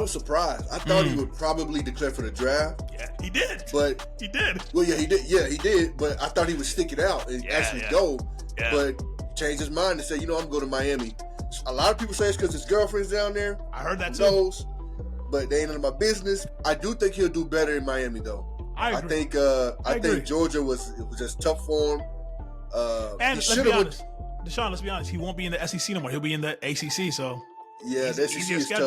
was surprised. I thought he would probably declare for the draft. Yeah, he did. But he did. Well, yeah, he did. Yeah, he did. But I thought he would stick it out and actually go. Yeah. But changed his mind and said, I'm going to Miami. A lot of people say it's because his girlfriend's down there. I heard that too. Knows, but they ain't none of my business. I do think he'll do better in Miami, though. I agree. I think Georgia was just tough for him. And let's be honest, Deshaun. Let's be honest. He won't be in the SEC no more. He'll be in the ACC. So yeah, the SEC is tough.